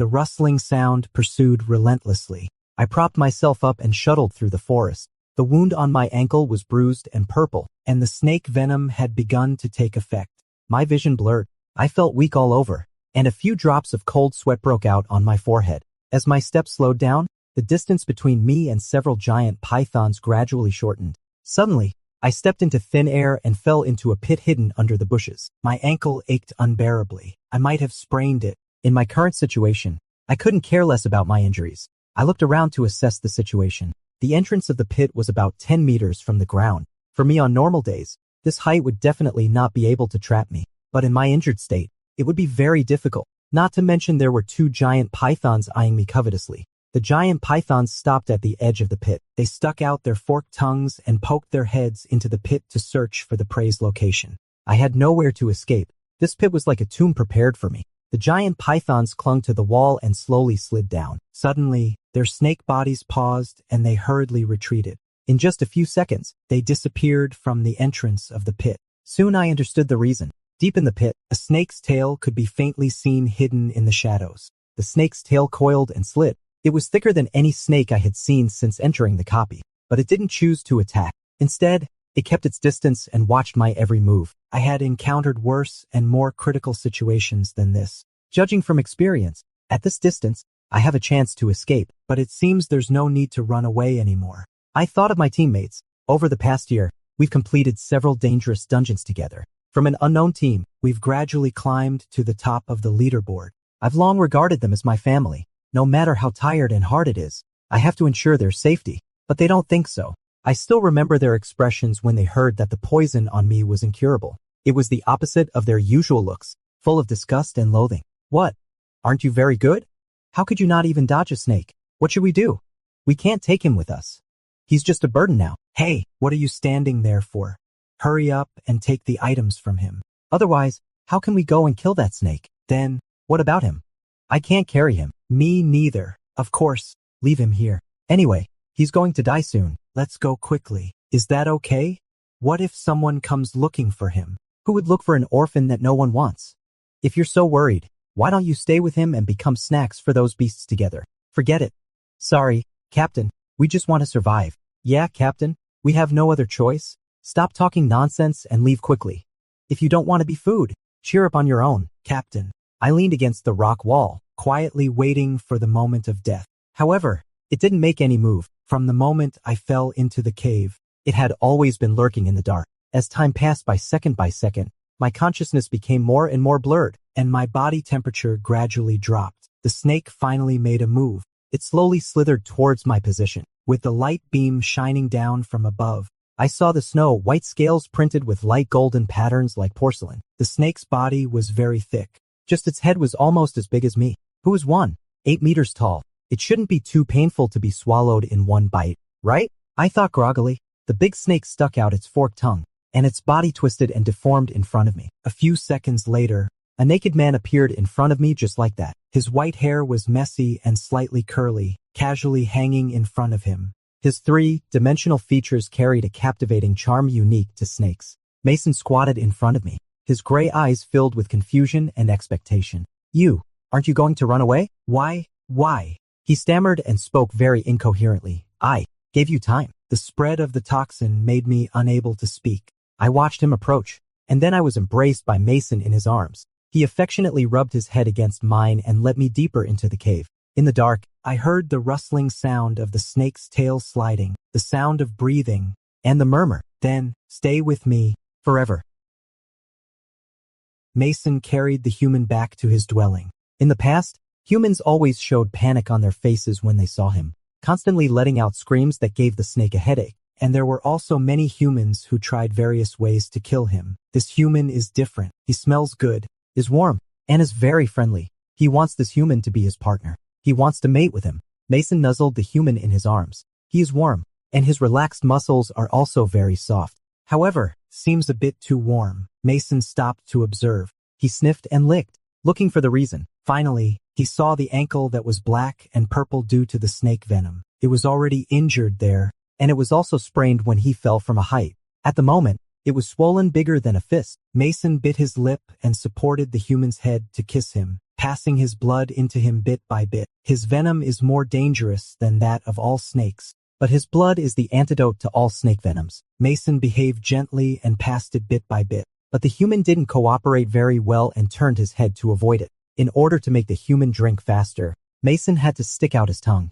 The rustling sound pursued relentlessly. I propped myself up and shuttled through the forest. The wound on my ankle was bruised and purple, and the snake venom had begun to take effect. My vision blurred. I felt weak all over, and a few drops of cold sweat broke out on my forehead. As my steps slowed down, the distance between me and several giant pythons gradually shortened. Suddenly, I stepped into thin air and fell into a pit hidden under the bushes. My ankle ached unbearably. I might have sprained it. In my current situation, I couldn't care less about my injuries. I looked around to assess the situation. The entrance of the pit was about 10 meters from the ground. For me on normal days, this height would definitely not be able to trap me. But in my injured state, it would be very difficult. Not to mention there were two giant pythons eyeing me covetously. The giant pythons stopped at the edge of the pit. They stuck out their forked tongues and poked their heads into the pit to search for the prey's location. I had nowhere to escape. This pit was like a tomb prepared for me. The giant pythons clung to the wall and slowly slid down. Suddenly, their snake bodies paused and they hurriedly retreated. In just a few seconds, they disappeared from the entrance of the pit. Soon I understood the reason. Deep in the pit, a snake's tail could be faintly seen hidden in the shadows. The snake's tail coiled and slid. It was thicker than any snake I had seen since entering the copy, but it didn't choose to attack. Instead, it kept its distance and watched my every move. I had encountered worse and more critical situations than this. Judging from experience, at this distance, I have a chance to escape, but it seems there's no need to run away anymore. I thought of my teammates. Over the past year, we've completed several dangerous dungeons together. From an unknown team, we've gradually climbed to the top of the leaderboard. I've long regarded them as my family. No matter how tired and hard it is, I have to ensure their safety, but they don't think so. I still remember their expressions when they heard that the poison on me was incurable. It was the opposite of their usual looks, full of disgust and loathing. What? Aren't you very good? How could you not even dodge a snake? What should we do? We can't take him with us. He's just a burden now. Hey, what are you standing there for? Hurry up and take the items from him. Otherwise, how can we go and kill that snake? Then, what about him? I can't carry him. Me neither. Of course, leave him here. Anyway, he's going to die soon. Let's go quickly. Is that okay? What if someone comes looking for him? Who would look for an orphan that no one wants? If you're so worried, why don't you stay with him and become snacks for those beasts together? Forget it. Sorry, Captain. We just want to survive. Yeah, Captain. We have no other choice. Stop talking nonsense and leave quickly. If you don't want to be food, cheer up on your own, Captain. I leaned against the rock wall, quietly waiting for the moment of death. However, it didn't make any move. From the moment I fell into the cave, it had always been lurking in the dark. As time passed by second, my consciousness became more and more blurred, and my body temperature gradually dropped. The snake finally made a move. It slowly slithered towards my position. With the light beam shining down from above, I saw the snow-white scales printed with light golden patterns like porcelain. The snake's body was very thick. Just its head was almost as big as me. Who is 8 meters tall? It shouldn't be too painful to be swallowed in one bite, right? I thought groggily. The big snake stuck out its forked tongue, and its body twisted and deformed in front of me. A few seconds later, a naked man appeared in front of me just like that. His white hair was messy and slightly curly, casually hanging in front of him. His three-dimensional features carried a captivating charm unique to snakes. Mason squatted in front of me, his gray eyes filled with confusion and expectation. Aren't you going to run away? Why? He stammered and spoke very incoherently. I gave you time. The spread of the toxin made me unable to speak. I watched him approach, and then I was embraced by Mason in his arms. He affectionately rubbed his head against mine and led me deeper into the cave. In the dark, I heard the rustling sound of the snake's tail sliding, the sound of breathing, and the murmur, "Then, stay with me, forever." Mason carried the human back to his dwelling. In the past, humans always showed panic on their faces when they saw him, constantly letting out screams that gave the snake a headache. And there were also many humans who tried various ways to kill him. This human is different. He smells good, is warm, and is very friendly. He wants this human to be his partner. He wants to mate with him. Mason nuzzled the human in his arms. He is warm, and his relaxed muscles are also very soft. However, seems a bit too warm. Mason stopped to observe. He sniffed and licked, looking for the reason. Finally, he saw the ankle that was black and purple due to the snake venom. It was already injured there, and it was also sprained when he fell from a height. At the moment, it was swollen bigger than a fist. Mason bit his lip and supported the human's head to kiss him, passing his blood into him bit by bit. His venom is more dangerous than that of all snakes, but his blood is the antidote to all snake venoms. Mason behaved gently and passed it bit by bit, but the human didn't cooperate very well and turned his head to avoid it. In order to make the human drink faster, Mason had to stick out his tongue.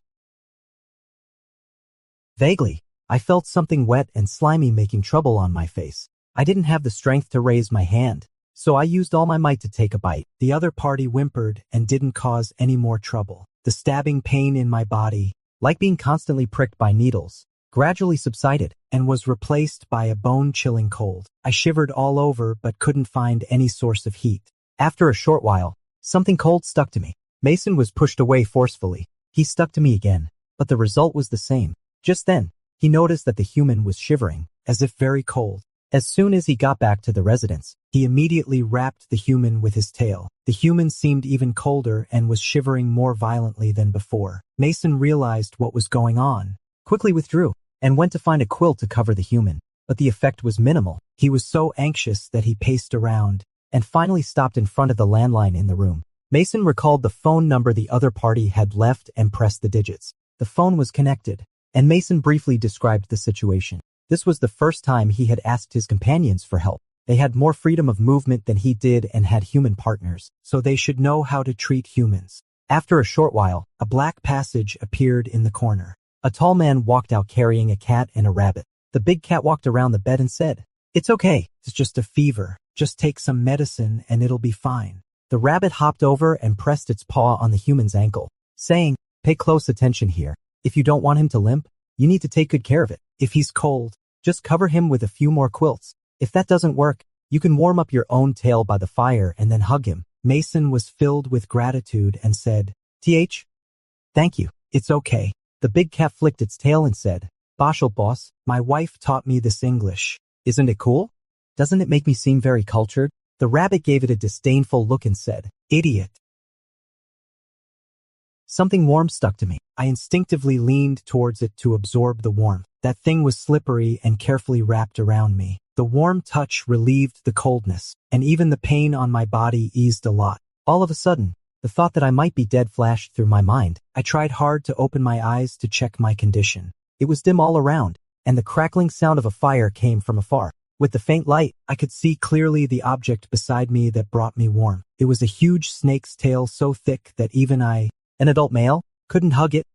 Vaguely, I felt something wet and slimy making trouble on my face. I didn't have the strength to raise my hand, so I used all my might to take a bite. The other party whimpered and didn't cause any more trouble. The stabbing pain in my body, like being constantly pricked by needles, gradually subsided and was replaced by a bone-chilling cold. I shivered all over but couldn't find any source of heat. After a short while, something cold stuck to me. Mason was pushed away forcefully. He stuck to me again, but the result was the same. Just then, he noticed that the human was shivering, as if very cold. As soon as he got back to the residence, he immediately wrapped the human with his tail. The human seemed even colder and was shivering more violently than before. Mason realized what was going on, quickly withdrew, and went to find a quilt to cover the human. But the effect was minimal. He was so anxious that he paced around, and finally stopped in front of the landline in the room. Mason recalled the phone number the other party had left and pressed the digits. The phone was connected, and Mason briefly described the situation. This was the first time he had asked his companions for help. They had more freedom of movement than he did and had human partners, so they should know how to treat humans. After a short while, a black passage appeared in the corner. A tall man walked out carrying a cat and a rabbit. The big cat walked around the bed and said, "It's okay, it's just a fever. Just take some medicine and it'll be fine." The rabbit hopped over and pressed its paw on the human's ankle, saying, "Pay close attention here. If you don't want him to limp, you need to take good care of it. If he's cold, just cover him with a few more quilts. If that doesn't work, you can warm up your own tail by the fire and then hug him." Mason was filled with gratitude and said, Thank you, it's okay." The big cat flicked its tail and said, "Boshel boss, my wife taught me this English. Isn't it cool? Doesn't it make me seem very cultured?" The rabbit gave it a disdainful look and said, "Idiot." Something warm stuck to me. I instinctively leaned towards it to absorb the warmth. That thing was slippery and carefully wrapped around me. The warm touch relieved the coldness, and even the pain on my body eased a lot. All of a sudden, the thought that I might be dead flashed through my mind. I tried hard to open my eyes to check my condition. It was dim all around, and the crackling sound of a fire came from afar. With the faint light, I could see clearly the object beside me that brought me warmth. It was a huge snake's tail so thick that even I, an adult male, couldn't hug it.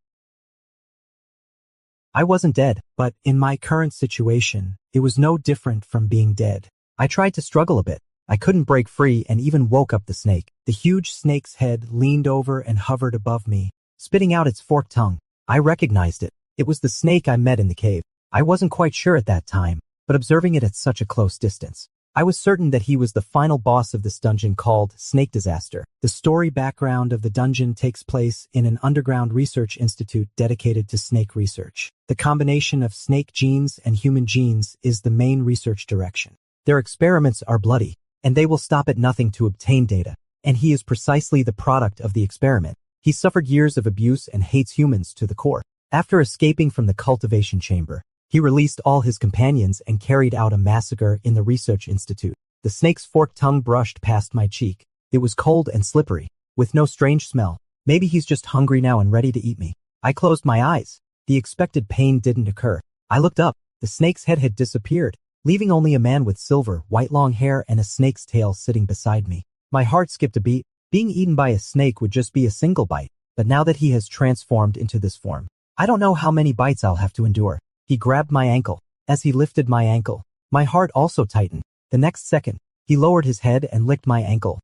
I wasn't dead, but in my current situation, it was no different from being dead. I tried to struggle a bit. I couldn't break free and even woke up the snake. The huge snake's head leaned over and hovered above me, spitting out its forked tongue. I recognized it. It was the snake I met in the cave. I wasn't quite sure at that time, but observing it at such a close distance, I was certain that he was the final boss of this dungeon called Snake Disaster. The story background of the dungeon takes place in an underground research institute dedicated to snake research. The combination of snake genes and human genes is the main research direction. Their experiments are bloody, and they will stop at nothing to obtain data, and he is precisely the product of the experiment. He suffered years of abuse and hates humans to the core. After escaping from the cultivation chamber, he released all his companions and carried out a massacre in the research institute. The snake's forked tongue brushed past my cheek. It was cold and slippery, with no strange smell. Maybe he's just hungry now and ready to eat me. I closed my eyes. The expected pain didn't occur. I looked up. The snake's head had disappeared, leaving only a man with silver, white long hair and a snake's tail sitting beside me. My heart skipped a beat. Being eaten by a snake would just be a single bite, but now that he has transformed into this form, I don't know how many bites I'll have to endure. He grabbed my ankle. As he lifted my ankle, my heart also tightened. The next second, he lowered his head and licked my ankle.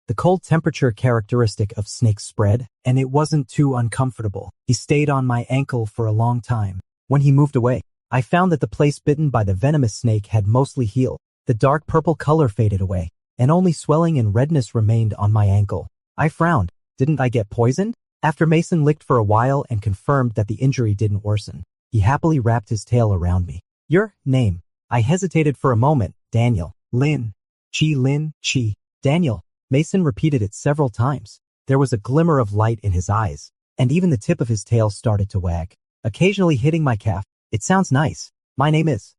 The cold temperature characteristic of snakes spread, and it wasn't too uncomfortable. He stayed on my ankle for a long time. When he moved away, I found that the place bitten by the venomous snake had mostly healed. The dark purple color faded away, and only swelling and redness remained on my ankle. I frowned. Didn't I get poisoned? After Mason licked for a while and confirmed that the injury didn't worsen, he happily wrapped his tail around me. "Your name?" I hesitated for a moment. "Daniel." Lin. Chi. "Daniel." Mason repeated it several times. There was a glimmer of light in his eyes, and even the tip of his tail started to wag, occasionally hitting my calf. "It sounds nice. My name is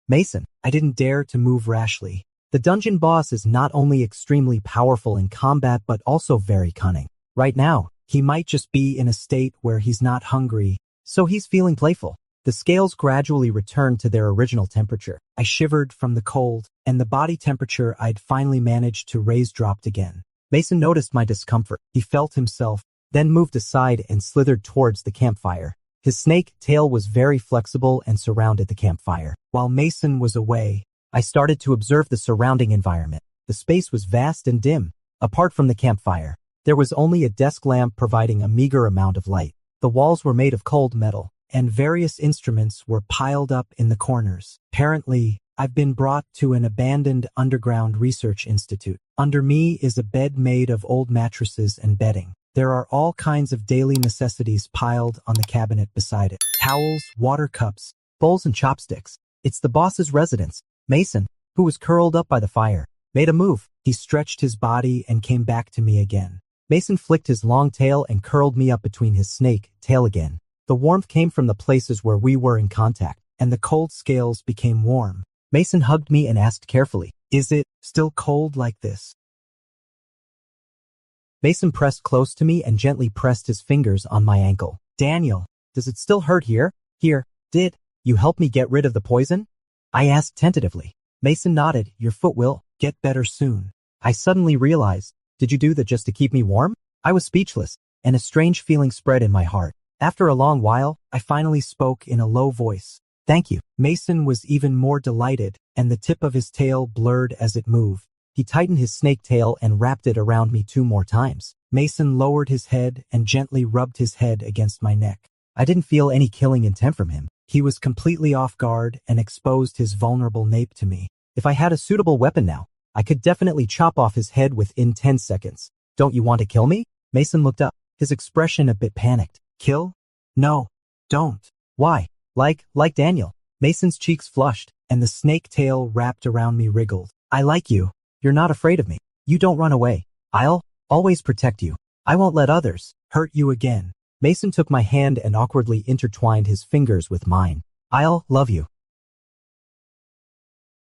Mason." I didn't dare to move rashly. The dungeon boss is not only extremely powerful in combat but also very cunning. Right now, he might just be in a state where he's not hungry, so he's feeling playful. The scales gradually returned to their original temperature. I shivered from the cold, and the body temperature I'd finally managed to raise dropped again. Mason noticed my discomfort. He felt himself, then moved aside and slithered towards the campfire. His snake tail was very flexible and surrounded the campfire. While Mason was away, I started to observe the surrounding environment. The space was vast and dim. Apart from the campfire, there was only a desk lamp providing a meager amount of light. The walls were made of cold metal, and various instruments were piled up in the corners. Apparently, I've been brought to an abandoned underground research institute. Under me is a bed made of old mattresses and bedding. There are all kinds of daily necessities piled on the cabinet beside it. Towels, water cups, bowls and chopsticks. It's the boss's residence. Mason, who was curled up by the fire, made a move. He stretched his body and came back to me again. Mason flicked his long tail and curled me up between his snake tail again. The warmth came from the places where we were in contact, and the cold scales became warm. Mason hugged me and asked carefully, "Is it still cold like this?" Mason pressed close to me and gently pressed his fingers on my ankle. "Daniel, does it still hurt here?" "Here. Did you help me get rid of the poison?" I asked tentatively. Mason nodded. "Your foot will get better soon." I suddenly realized, did you do that just to keep me warm? I was speechless, and a strange feeling spread in my heart. After a long while, I finally spoke in a low voice. "Thank you." Mason was even more delighted, and the tip of his tail blurred as it moved. He tightened his snake tail and wrapped it around me 2 more times. Mason lowered his head and gently rubbed his head against my neck. I didn't feel any killing intent from him. He was completely off guard and exposed his vulnerable nape to me. If I had a suitable weapon now, I could definitely chop off his head within 10 seconds. "Don't you want to kill me?" Mason looked up, his expression a bit panicked. "Kill? No, don't." "Why?" Like Daniel." Mason's cheeks flushed, and the snake tail wrapped around me wriggled. "I like you. You're not afraid of me. You don't run away. I'll always protect you. I won't let others hurt you again." Mason took my hand and awkwardly intertwined his fingers with mine. "I'll love you."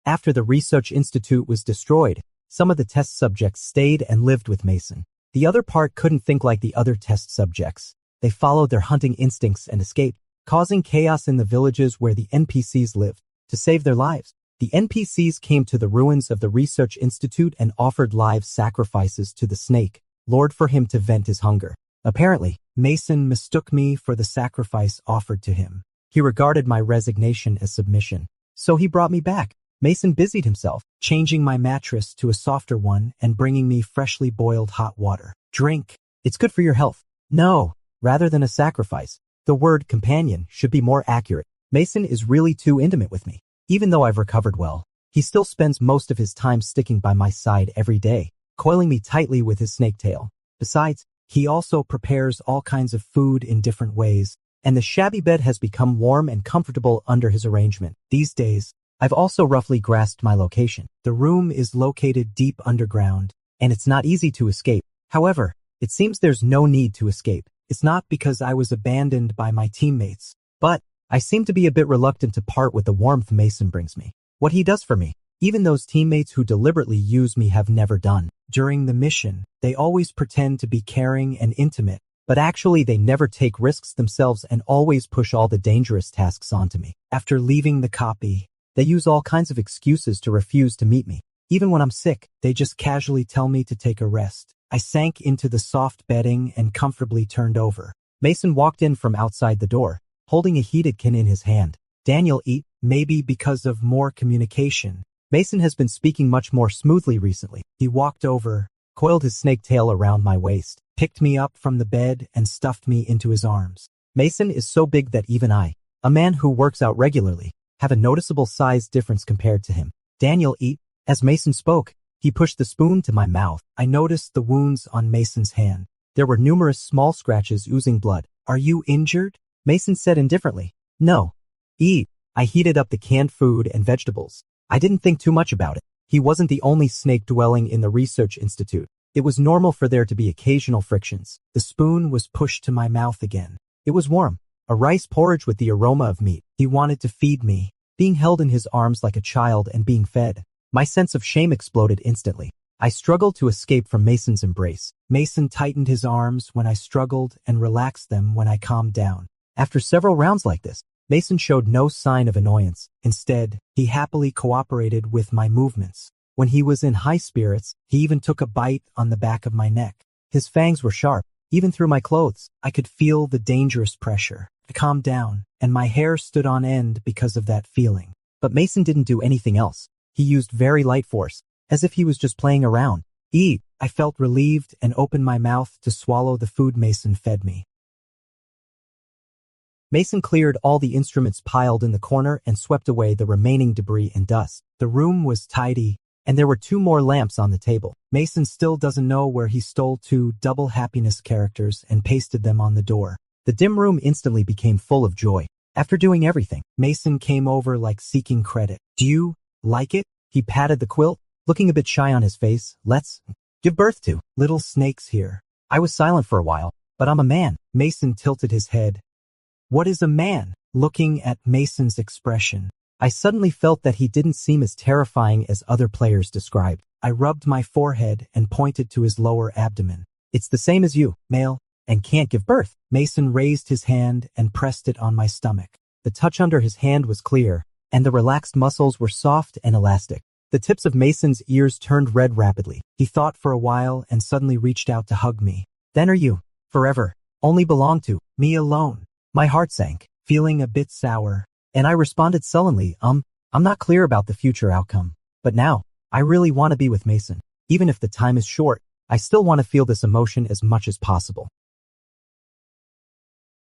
After the research institute was destroyed, some of the test subjects stayed and lived with Mason. The other part couldn't think like the other test subjects. They followed their hunting instincts and escaped, causing chaos in the villages where the NPCs lived. To save their lives, the NPCs came to the ruins of the research institute and offered live sacrifices to the snake, Lord, for him to vent his hunger. Apparently, Mason mistook me for the sacrifice offered to him. He regarded my resignation as submission, so he brought me back. Mason busied himself, changing my mattress to a softer one and bringing me freshly boiled hot water. "Drink. It's good for your health." "No, rather than a sacrifice. The word companion should be more accurate. Mason is really too intimate with me. Even though I've recovered well, he still spends most of his time sticking by my side every day, coiling me tightly with his snake tail. Besides, he also prepares all kinds of food in different ways, and the shabby bed has become warm and comfortable under his arrangement. These days, I've also roughly grasped my location. The room is located deep underground, and it's not easy to escape. However, it seems there's no need to escape. It's not because I was abandoned by my teammates, but I seem to be a bit reluctant to part with the warmth Mason brings me. What he does for me, even those teammates who deliberately use me have never done. During the mission, they always pretend to be caring and intimate, but actually they never take risks themselves and always push all the dangerous tasks onto me. After leaving the copy, they use all kinds of excuses to refuse to meet me. Even when I'm sick, they just casually tell me to take a rest. I sank into the soft bedding and comfortably turned over. Mason walked in from outside the door, holding a heated can in his hand. "Daniel, eat." Maybe because of more communication, Mason has been speaking much more smoothly recently. He walked over, coiled his snake tail around my waist, picked me up from the bed and stuffed me into his arms. Mason is so big that even I, a man who works out regularly, have a noticeable size difference compared to him. "Daniel, eat." As Mason spoke, he pushed the spoon to my mouth. I noticed the wounds on Mason's hand. There were numerous small scratches oozing blood. "Are you injured?" Mason said indifferently. "No. Eat." I heated up the canned food and vegetables. I didn't think too much about it. He wasn't the only snake dwelling in the research institute. It was normal for there to be occasional frictions. The spoon was pushed to my mouth again. It was warm. A rice porridge with the aroma of meat. He wanted to feed me, being held in his arms like a child and being fed. My sense of shame exploded instantly. I struggled to escape from Mason's embrace. Mason tightened his arms when I struggled and relaxed them when I calmed down. After several rounds like this, Mason showed no sign of annoyance. Instead, he happily cooperated with my movements. When he was in high spirits, he even took a bite on the back of my neck. His fangs were sharp. Even through my clothes, I could feel the dangerous pressure. I calmed down, and my hair stood on end because of that feeling. But Mason didn't do anything else. He used very light force, as if he was just playing around. I felt relieved and opened my mouth to swallow the food Mason fed me. Mason cleared all the instruments piled in the corner and swept away the remaining debris and dust. The room was tidy, and there were 2 more lamps on the table. Mason still doesn't know where he stole 2 double happiness characters and pasted them on the door. The dim room instantly became full of joy. After doing everything, Mason came over like seeking credit. Do you like it? He patted the quilt, looking a bit shy on his face. Let's give birth to little snakes here. I was silent for a while, but I'm a man. Mason tilted his head. What is a man? Looking at Mason's expression, I suddenly felt that he didn't seem as terrifying as other players described. I rubbed my forehead and pointed to his lower abdomen. It's the same as you, male, and can't give birth. Mason raised his hand and pressed it on my stomach. The touch under his hand was clear, and the relaxed muscles were soft and elastic. The tips of Mason's ears turned red rapidly. He thought for a while and suddenly reached out to hug me. Then are you, forever, only belong to me alone? My heart sank, feeling a bit sour, and I responded sullenly, I'm not clear about the future outcome. But now, I really want to be with Mason. Even if the time is short, I still want to feel this emotion as much as possible.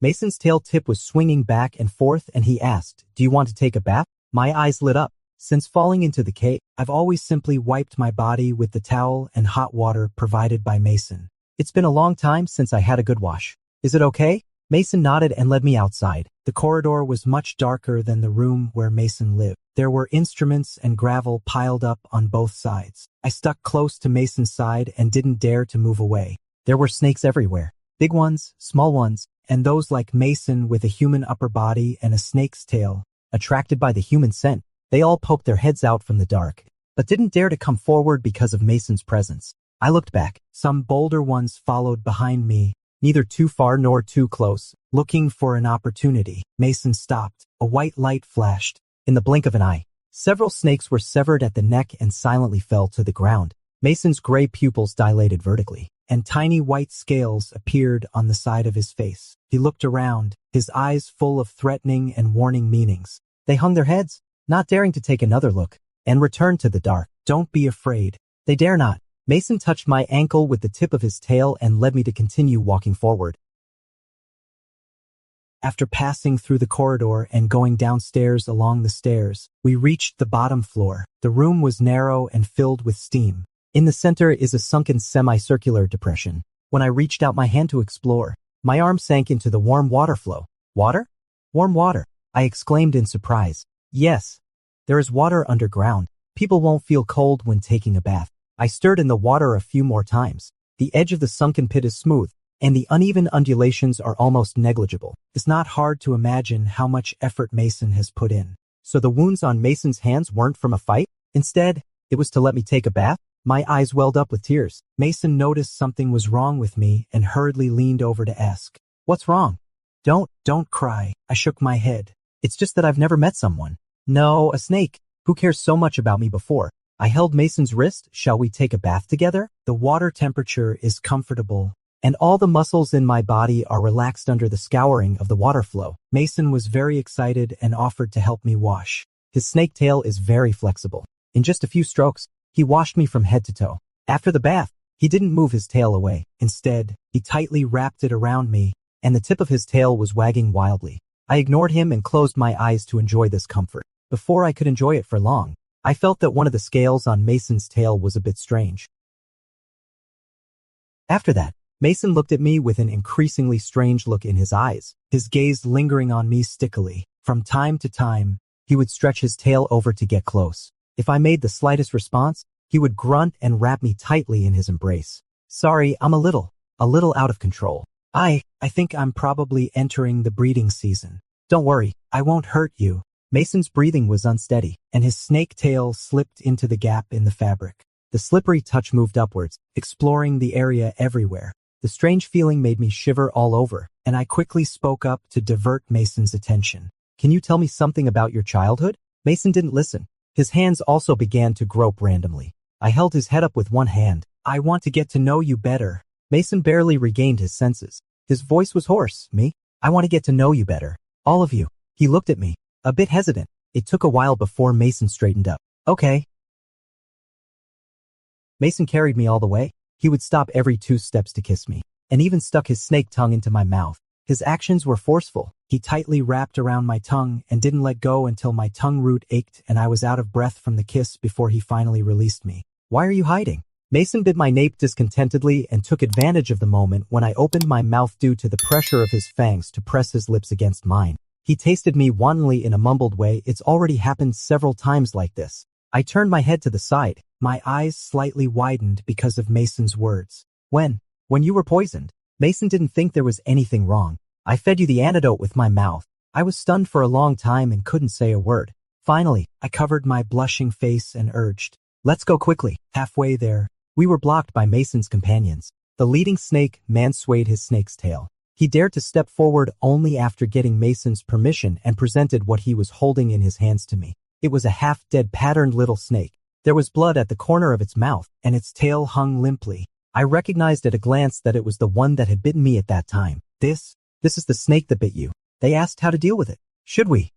Mason's tail tip was swinging back and forth and he asked, do you want to take a bath? My eyes lit up. Since falling into the cave, I've always simply wiped my body with the towel and hot water provided by Mason. It's been a long time since I had a good wash. Is it okay? Mason nodded and led me outside. The corridor was much darker than the room where Mason lived. There were instruments and gravel piled up on both sides. I stuck close to Mason's side and didn't dare to move away. There were snakes everywhere. Big ones, small ones, and those like Mason with a human upper body and a snake's tail. Attracted by the human scent, they all poked their heads out from the dark, but didn't dare to come forward because of Mason's presence. I looked back. Some bolder ones followed behind me, neither too far nor too close, looking for an opportunity. Mason stopped. A white light flashed. In the blink of an eye, several snakes were severed at the neck and silently fell to the ground. Mason's gray pupils dilated vertically, and tiny white scales appeared on the side of his face. He looked around, his eyes full of threatening and warning meanings. They hung their heads, not daring to take another look, and returned to the dark. Don't be afraid. They dare not. Mason touched my ankle with the tip of his tail and led me to continue walking forward. After passing through the corridor and going downstairs along the stairs, we reached the bottom floor. The room was narrow and filled with steam. In the center is a sunken semicircular depression. When I reached out my hand to explore, my arm sank into the warm water flow. Water? Warm water, I exclaimed in surprise. Yes, there is water underground. People won't feel cold when taking a bath. I stirred in the water a few more times. The edge of the sunken pit is smooth, and the uneven undulations are almost negligible. It's not hard to imagine how much effort Mason has put in. So the wounds on Mason's hands weren't from a fight? Instead, it was to let me take a bath? My eyes welled up with tears. Mason noticed something was wrong with me and hurriedly leaned over to ask, what's wrong? Don't cry. I shook my head. It's just that I've never met someone. No, a snake. Who cares so much about me before? I held Mason's wrist. Shall we take a bath together? The water temperature is comfortable, and all the muscles in my body are relaxed under the scouring of the water flow. Mason was very excited and offered to help me wash. His snake tail is very flexible. In just a few strokes, he washed me from head to toe. After the bath, he didn't move his tail away. Instead, he tightly wrapped it around me, and the tip of his tail was wagging wildly. I ignored him and closed my eyes to enjoy this comfort. Before I could enjoy it for long, I felt that one of the scales on Mason's tail was a bit strange. After that, Mason looked at me with an increasingly strange look in his eyes, his gaze lingering on me stickily. From time to time, he would stretch his tail over to get close. If I made the slightest response, he would grunt and wrap me tightly in his embrace. Sorry, I'm a little out of control. I think I'm probably entering the breeding season. Don't worry, I won't hurt you. Mason's breathing was unsteady, and his snake tail slipped into the gap in the fabric. The slippery touch moved upwards, exploring the area everywhere. The strange feeling made me shiver all over, and I quickly spoke up to divert Mason's attention. "Can you tell me something about your childhood?" Mason didn't listen. His hands also began to grope randomly. I held his head up with one hand. "I want to get to know you better." Mason barely regained his senses. His voice was hoarse. "Me? I want to get to know you better. All of you." He looked at me, a bit hesitant. It took a while before Mason straightened up. "Okay." Mason carried me all the way. He would stop every 2 steps to kiss me, and even stuck his snake tongue into my mouth. His actions were forceful. He tightly wrapped around my tongue and didn't let go until my tongue root ached and I was out of breath from the kiss before he finally released me. "Why are you hiding?" Mason bit my nape discontentedly and took advantage of the moment when I opened my mouth due to the pressure of his fangs to press his lips against mine. He tasted me wantonly in a mumbled way. "It's already happened several times like this." I turned my head to the side. My eyes slightly widened because of Mason's words. When you were poisoned." Mason didn't think there was anything wrong. "I fed you the antidote with my mouth." I was stunned for a long time and couldn't say a word. Finally, I covered my blushing face and urged, "Let's go quickly." Halfway there, we were blocked by Mason's companions. The leading snake man swayed his snake's tail. He dared to step forward only after getting Mason's permission and presented what he was holding in his hands to me. It was a half-dead patterned little snake. There was blood at the corner of its mouth, and its tail hung limply. I recognized at a glance that it was the one that had bitten me at that time. This is the snake that bit you." They asked how to deal with it. Should we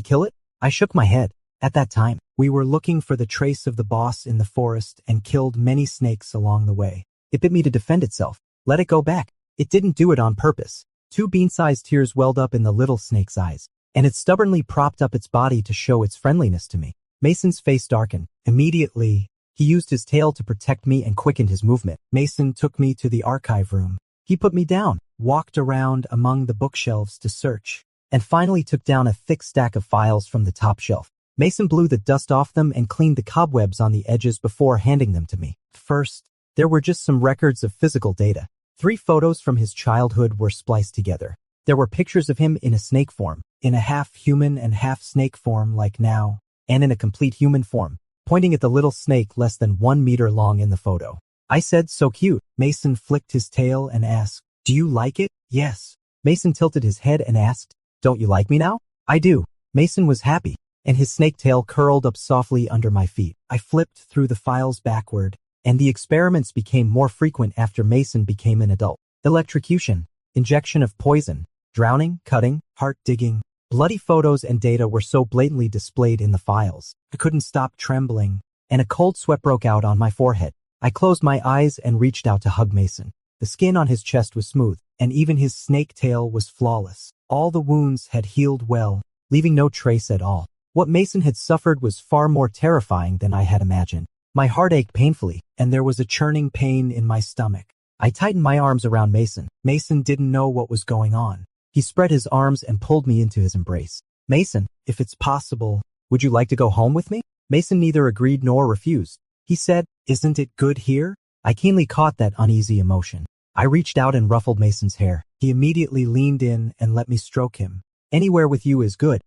kill it?" I shook my head. At that time, we were looking for the trace of the boss in the forest and killed many snakes along the way. It bit me to defend itself. Let it go back. It didn't do it on purpose. 2 bean-sized tears welled up in the little snake's eyes, and it stubbornly propped up its body to show its friendliness to me. Mason's face darkened. Immediately, he used his tail to protect me and quickened his movement. Mason took me to the archive room. He put me down, walked around among the bookshelves to search, and finally took down a thick stack of files from the top shelf. Mason blew the dust off them and cleaned the cobwebs on the edges before handing them to me. First, there were just some records of physical data. 3 photos from his childhood were spliced together. There were pictures of him in a snake form, in a half-human and half-snake form like now, and in a complete human form, pointing at the little snake less than 1 meter long in the photo. I said, "So cute." Mason flicked his tail and asked, "Do you like it?" "Yes." Mason tilted his head and asked, "Don't you like me now?" "I do." Mason was happy, and his snake tail curled up softly under my feet. I flipped through the files backward, and the experiments became more frequent after Mason became an adult. Electrocution, injection of poison, drowning, cutting, heart digging. Bloody photos and data were so blatantly displayed in the files. I couldn't stop trembling, and a cold sweat broke out on my forehead. I closed my eyes and reached out to hug Mason. The skin on his chest was smooth, and even his snake tail was flawless. All the wounds had healed well, leaving no trace at all. What Mason had suffered was far more terrifying than I had imagined. My heart ached painfully, and there was a churning pain in my stomach. I tightened my arms around Mason. Mason didn't know what was going on. He spread his arms and pulled me into his embrace. "Mason, if it's possible, would you like to go home with me?" Mason neither agreed nor refused. He said, "Isn't it good here?" I keenly caught that uneasy emotion. I reached out and ruffled Mason's hair. He immediately leaned in and let me stroke him. "Anywhere with you is good."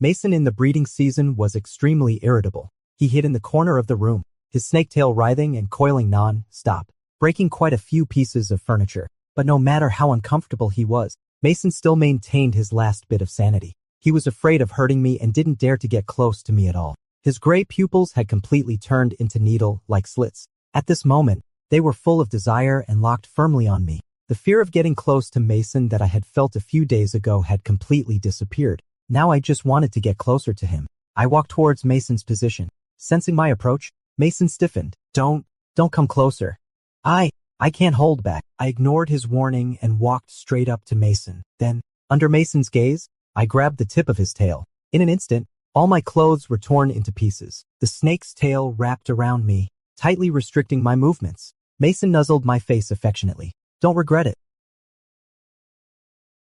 Mason in the breeding season was extremely irritable. He hid in the corner of the room, his snake tail writhing and coiling non-stop, breaking quite a few pieces of furniture. But no matter how uncomfortable he was, Mason still maintained his last bit of sanity. He was afraid of hurting me and didn't dare to get close to me at all. His gray pupils had completely turned into needle-like slits. At this moment, they were full of desire and locked firmly on me. The fear of getting close to Mason that I had felt a few days ago had completely disappeared. Now I just wanted to get closer to him. I walked towards Mason's position. Sensing my approach, Mason stiffened. Don't come closer." I can't hold back." I ignored his warning and walked straight up to Mason. Then, under Mason's gaze, I grabbed the tip of his tail. In an instant, all my clothes were torn into pieces. The snake's tail wrapped around me, tightly restricting my movements. Mason nuzzled my face affectionately. "Don't regret it.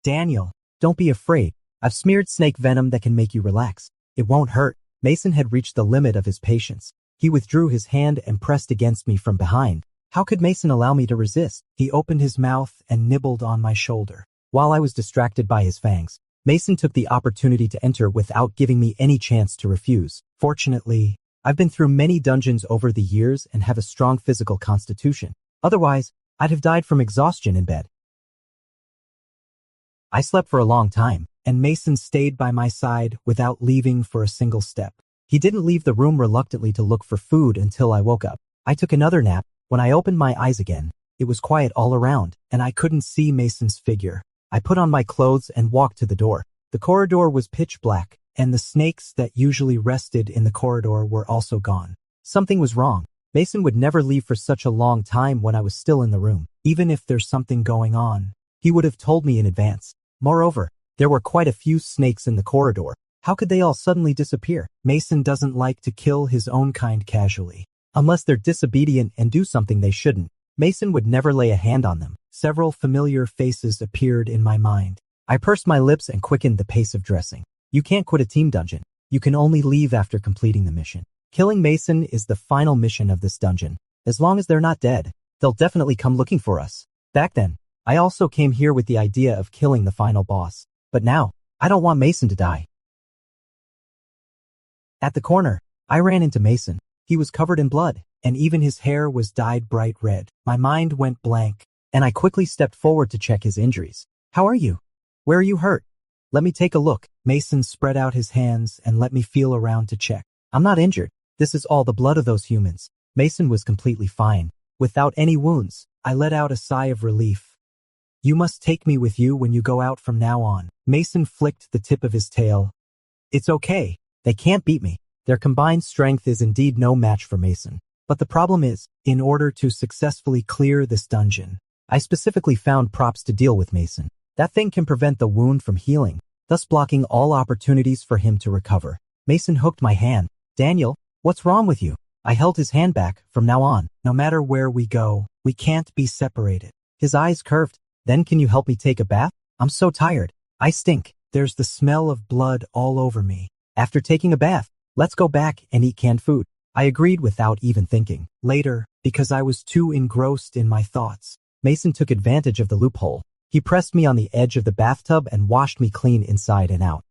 Daniel, don't be afraid. I've smeared snake venom that can make you relax. It won't hurt." Mason had reached the limit of his patience. He withdrew his hand and pressed against me from behind. How could Mason allow me to resist? He opened his mouth and nibbled on my shoulder. While I was distracted by his fangs, Mason took the opportunity to enter without giving me any chance to refuse. Fortunately, I've been through many dungeons over the years and have a strong physical constitution. Otherwise, I'd have died from exhaustion in bed. I slept for a long time, and Mason stayed by my side without leaving for a single step. He didn't leave the room reluctantly to look for food until I woke up. I took another nap. When I opened my eyes again, it was quiet all around, and I couldn't see Mason's figure. I put on my clothes and walked to the door. The corridor was pitch black, and the snakes that usually rested in the corridor were also gone. Something was wrong. Mason would never leave for such a long time when I was still in the room. Even if there's something going on, he would have told me in advance. Moreover, there were quite a few snakes in the corridor. How could they all suddenly disappear? Mason doesn't like to kill his own kind casually. Unless they're disobedient and do something they shouldn't, Mason would never lay a hand on them. Several familiar faces appeared in my mind. I pursed my lips and quickened the pace of dressing. You can't quit a team dungeon. You can only leave after completing the mission. Killing Mason is the final mission of this dungeon. As long as they're not dead, they'll definitely come looking for us. Back then, I also came here with the idea of killing the final boss. But now, I don't want Mason to die. At the corner, I ran into Mason. He was covered in blood, and even his hair was dyed bright red. My mind went blank, and I quickly stepped forward to check his injuries. How are you? Where are you hurt? Let me take a look. Mason spread out his hands and let me feel around to check. I'm not injured. This is all the blood of those humans. Mason was completely fine, without any wounds. I let out a sigh of relief. You must take me with you when you go out from now on. Mason flicked the tip of his tail. It's okay. They can't beat me. Their combined strength is indeed no match for Mason. But the problem is, in order to successfully clear this dungeon, I specifically found props to deal with Mason. That thing can prevent the wound from healing, thus blocking all opportunities for him to recover. Mason hooked my hand. Daniel, what's wrong with you? I held his hand back. From now on, no matter where we go, we can't be separated. His eyes curved. Then can you help me take a bath? I'm so tired. I stink. There's the smell of blood all over me. After taking a bath, let's go back and eat canned food. I agreed without even thinking. Later, because I was too engrossed in my thoughts, Mason took advantage of the loophole. He pressed me on the edge of the bathtub and washed me clean inside and out.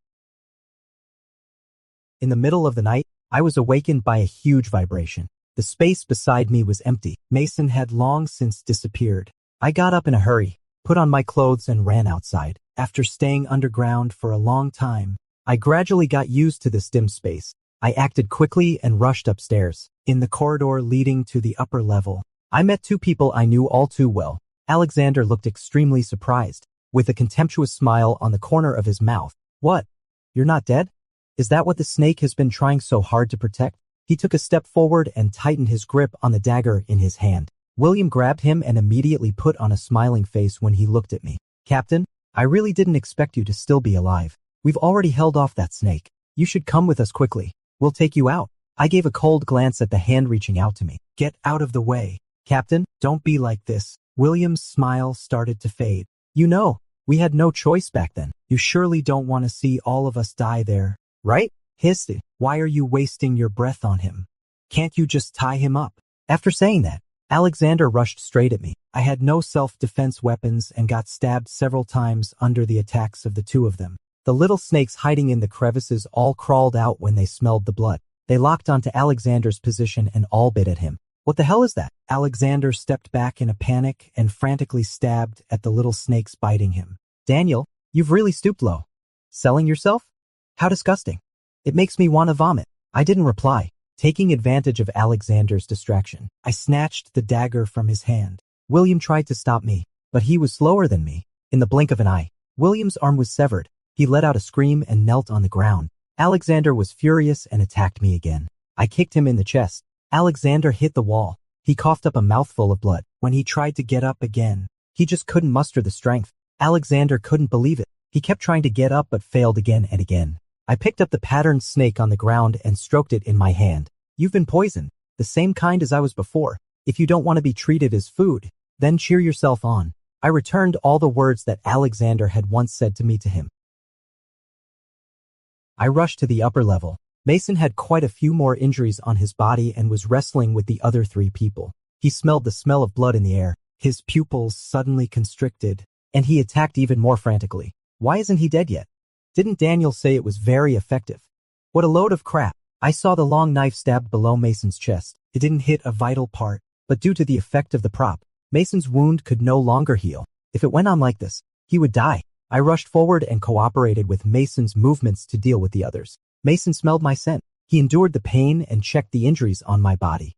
In the middle of the night, I was awakened by a huge vibration. The space beside me was empty. Mason had long since disappeared. I got up in a hurry, put on my clothes and ran outside. After staying underground for a long time, I gradually got used to this dim space. I acted quickly and rushed upstairs. In the corridor leading to the upper level, I met two people I knew all too well. Alexander looked extremely surprised, with a contemptuous smile on the corner of his mouth. What? You're not dead? Is that what the snake has been trying so hard to protect? He took a step forward and tightened his grip on the dagger in his hand. William grabbed him and immediately put on a smiling face when he looked at me. Captain, I really didn't expect you to still be alive. We've already held off that snake. You should come with us quickly. We'll take you out. I gave a cold glance at the hand reaching out to me. Get out of the way. Captain, don't be like this. William's smile started to fade. You know, we had no choice back then. You surely don't want to see all of us die there, right? Hissed. Why are you wasting your breath on him? Can't you just tie him up? After saying that, Alexander rushed straight at me. I had no self-defense weapons and got stabbed several times under the attacks of the two of them. The little snakes hiding in the crevices all crawled out when they smelled the blood. They locked onto Alexander's position and all bit at him. What the hell is that? Alexander stepped back in a panic and frantically stabbed at the little snakes biting him. Daniel, you've really stooped low. Selling yourself? How disgusting. It makes me want to vomit. I didn't reply. Taking advantage of Alexander's distraction, I snatched the dagger from his hand. William tried to stop me, but he was slower than me. In the blink of an eye, William's arm was severed. He let out a scream and knelt on the ground. Alexander was furious and attacked me again. I kicked him in the chest. Alexander hit the wall. He coughed up a mouthful of blood. When he tried to get up again, he just couldn't muster the strength. Alexander couldn't believe it. He kept trying to get up but failed again and again. I picked up the patterned snake on the ground and stroked it in my hand. You've been poisoned, the same kind as I was before. If you don't want to be treated as food, then cheer yourself on. I returned all the words that Alexander had once said to me to him. I rushed to the upper level. Mason had quite a few more injuries on his body and was wrestling with the other three people. He smelled the smell of blood in the air. His pupils suddenly constricted, and he attacked even more frantically. Why isn't he dead yet? Didn't Daniel say it was very effective? What a load of crap. I saw the long knife stabbed below Mason's chest. It didn't hit a vital part, but due to the effect of the prop, Mason's wound could no longer heal. If it went on like this, he would die. I rushed forward and cooperated with Mason's movements to deal with the others. Mason smelled my scent. He endured the pain and checked the injuries on my body.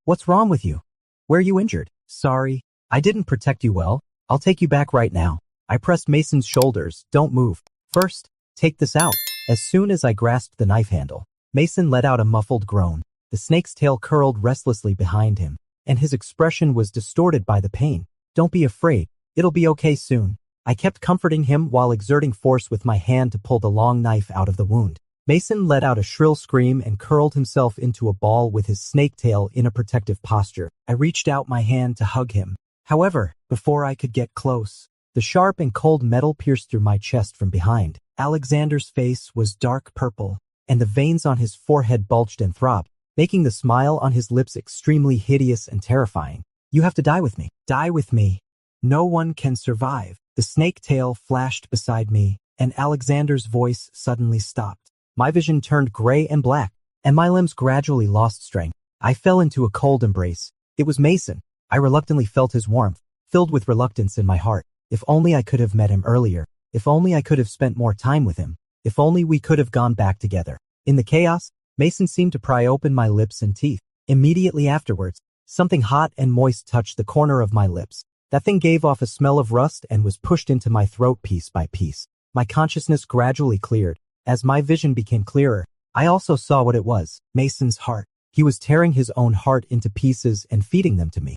What's wrong with you? Where you injured? Sorry, I didn't protect you well. I'll take you back right now. I pressed Mason's shoulders. Don't move. First, take this out. As soon as I grasped the knife handle, Mason let out a muffled groan. The snake's tail curled restlessly behind him, and his expression was distorted by the pain. Don't be afraid. It'll be okay soon. I kept comforting him while exerting force with my hand to pull the long knife out of the wound. Mason let out a shrill scream and curled himself into a ball with his snake tail in a protective posture. I reached out my hand to hug him. However, before I could get close, the sharp and cold metal pierced through my chest from behind. Alexander's face was dark purple, and the veins on his forehead bulged and throbbed, making the smile on his lips extremely hideous and terrifying. You have to die with me. Die with me. No one can survive. The snake tail flashed beside me, and Alexander's voice suddenly stopped. My vision turned gray and black, and my limbs gradually lost strength. I fell into a cold embrace. It was Mason. I reluctantly felt his warmth, filled with reluctance in my heart. If only I could have met him earlier. If only I could have spent more time with him. If only we could have gone back together. In the chaos, Mason seemed to pry open my lips and teeth. Immediately afterwards, something hot and moist touched the corner of my lips. That thing gave off a smell of rust and was pushed into my throat piece by piece. My consciousness gradually cleared. As my vision became clearer, I also saw what it was, Mason's heart. He was tearing his own heart into pieces and feeding them to me.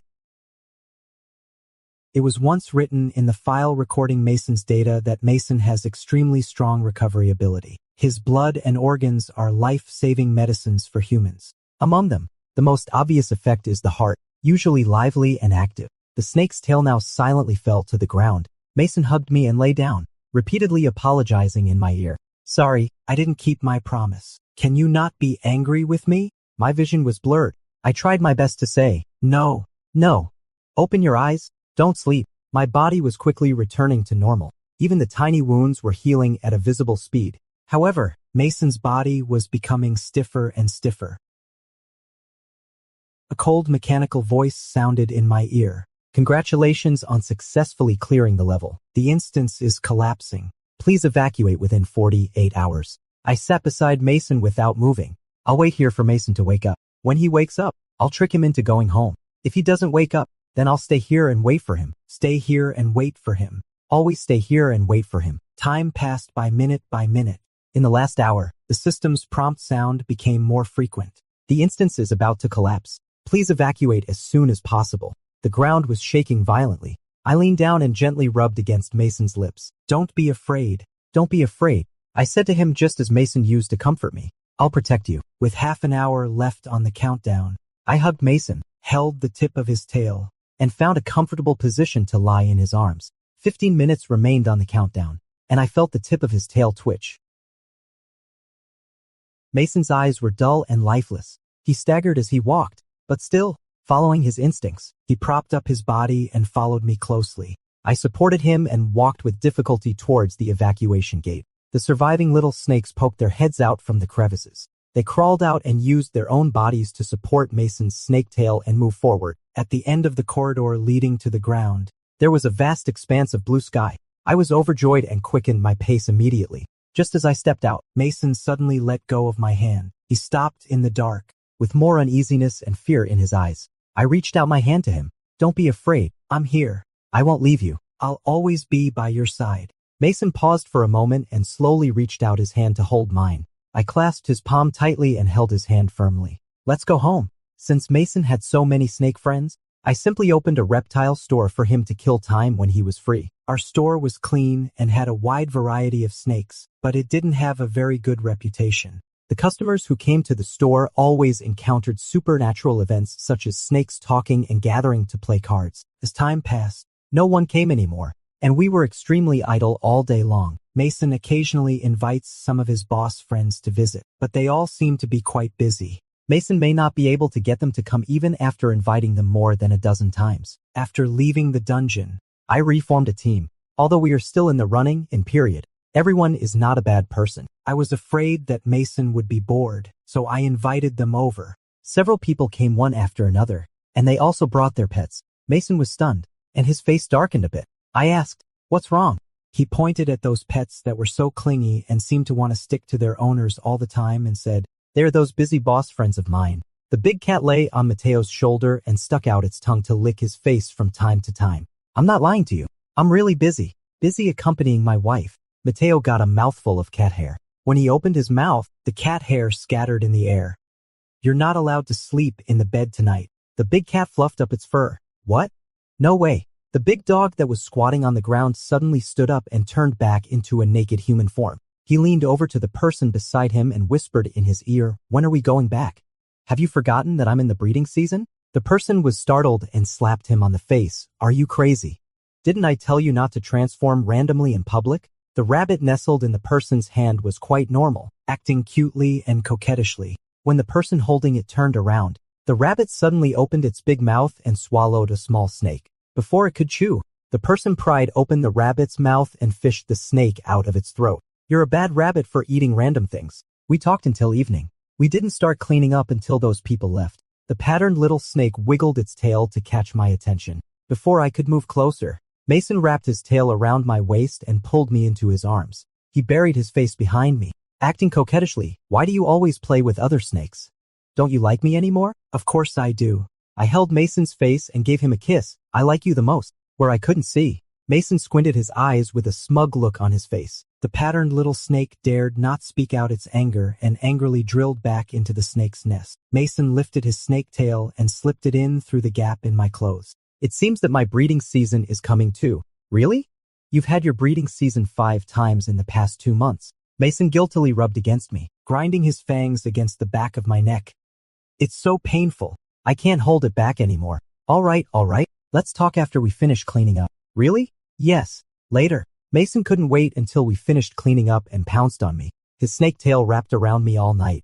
It was once written in the file recording Mason's data that Mason has extremely strong recovery ability. His blood and organs are life-saving medicines for humans. Among them, the most obvious effect is the heart, usually lively and active. The snake's tail now silently fell to the ground. Mason hugged me and lay down, repeatedly apologizing in my ear. Sorry, I didn't keep my promise. Can you not be angry with me? My vision was blurred. I tried my best to say, no. Open your eyes. Don't sleep. My body was quickly returning to normal. Even the tiny wounds were healing at a visible speed. However, Mason's body was becoming stiffer and stiffer. A cold mechanical voice sounded in my ear. Congratulations on successfully clearing the level. The instance is collapsing. Please evacuate within 48 hours. I sat beside Mason without moving. I'll wait here for Mason to wake up. When he wakes up, I'll trick him into going home. If he doesn't wake up, then I'll stay here and wait for him. Stay here and wait for him. Always stay here and wait for him. Time passed by minute. In the last hour, the system's prompt sound became more frequent. The instance is about to collapse. Please evacuate as soon as possible. The ground was shaking violently. I leaned down and gently rubbed against Mason's lips. Don't be afraid. Don't be afraid. I said to him just as Mason used to comfort me. I'll protect you. With half an hour left on the countdown, I hugged Mason, held the tip of his tail, and found a comfortable position to lie in his arms. 15 minutes remained on the countdown, and I felt the tip of his tail twitch. Mason's eyes were dull and lifeless. He staggered as he walked, but still, following his instincts, he propped up his body and followed me closely. I supported him and walked with difficulty towards the evacuation gate. The surviving little snakes poked their heads out from the crevices. They crawled out and used their own bodies to support Mason's snake tail and move forward. At the end of the corridor leading to the ground, there was a vast expanse of blue sky. I was overjoyed and quickened my pace immediately. Just as I stepped out, Mason suddenly let go of my hand. He stopped in the dark, with more uneasiness and fear in his eyes. I reached out my hand to him. Don't be afraid. I'm here. I won't leave you. I'll always be by your side. Mason paused for a moment and slowly reached out his hand to hold mine. I clasped his palm tightly and held his hand firmly. Let's go home. Since Mason had so many snake friends, I simply opened a reptile store for him to kill time when he was free. Our store was clean and had a wide variety of snakes, but it didn't have a very good reputation. The customers who came to the store always encountered supernatural events such as snakes talking and gathering to play cards. As time passed, no one came anymore, and we were extremely idle all day long. Mason occasionally invites some of his boss friends to visit, but they all seem to be quite busy. Mason may not be able to get them to come even after inviting them more than a dozen times. After leaving the dungeon, I reformed a team. Although we are still in the running, Everyone is not a bad person. I was afraid that Mason would be bored, so I invited them over. Several people came one after another, and they also brought their pets. Mason was stunned, and his face darkened a bit. I asked, "What's wrong?" He pointed at those pets that were so clingy and seemed to want to stick to their owners all the time and said, "They're those busy boss friends of mine." The big cat lay on Mateo's shoulder and stuck out its tongue to lick his face from time to time. "I'm not lying to you. I'm really busy. Busy accompanying my wife." Mateo got a mouthful of cat hair. When he opened his mouth, the cat hair scattered in the air. "You're not allowed to sleep in the bed tonight." The big cat fluffed up its fur. "What? No way." The big dog that was squatting on the ground suddenly stood up and turned back into a naked human form. He leaned over to the person beside him and whispered in his ear, "When are we going back? Have you forgotten that I'm in the breeding season?" The person was startled and slapped him on the face. "Are you crazy? Didn't I tell you not to transform randomly in public?" The rabbit nestled in the person's hand was quite normal, acting cutely and coquettishly. When the person holding it turned around, the rabbit suddenly opened its big mouth and swallowed a small snake. Before it could chew, the person pried open the rabbit's mouth and fished the snake out of its throat. "You're a bad rabbit for eating random things." We talked until evening. We didn't start cleaning up until those people left. The patterned little snake wiggled its tail to catch my attention. Before I could move closer, Mason wrapped his tail around my waist and pulled me into his arms. He buried his face behind me, acting coquettishly. "Why do you always play with other snakes? Don't you like me anymore?" "Of course I do." I held Mason's face and gave him a kiss. "I like you the most." Where I couldn't see, Mason squinted his eyes with a smug look on his face. The patterned little snake dared not speak out its anger and angrily drilled back into the snake's nest. Mason lifted his snake tail and slipped it in through the gap in my clothes. "It seems that my breeding season is coming too." "Really? You've had your breeding season 5 times in the past 2 months. Mason guiltily rubbed against me, grinding his fangs against the back of my neck. "It's so painful. I can't hold it back anymore." All right. Let's talk after we finish cleaning up." "Really?" "Yes. Later." Mason couldn't wait until we finished cleaning up and pounced on me. His snake tail wrapped around me all night.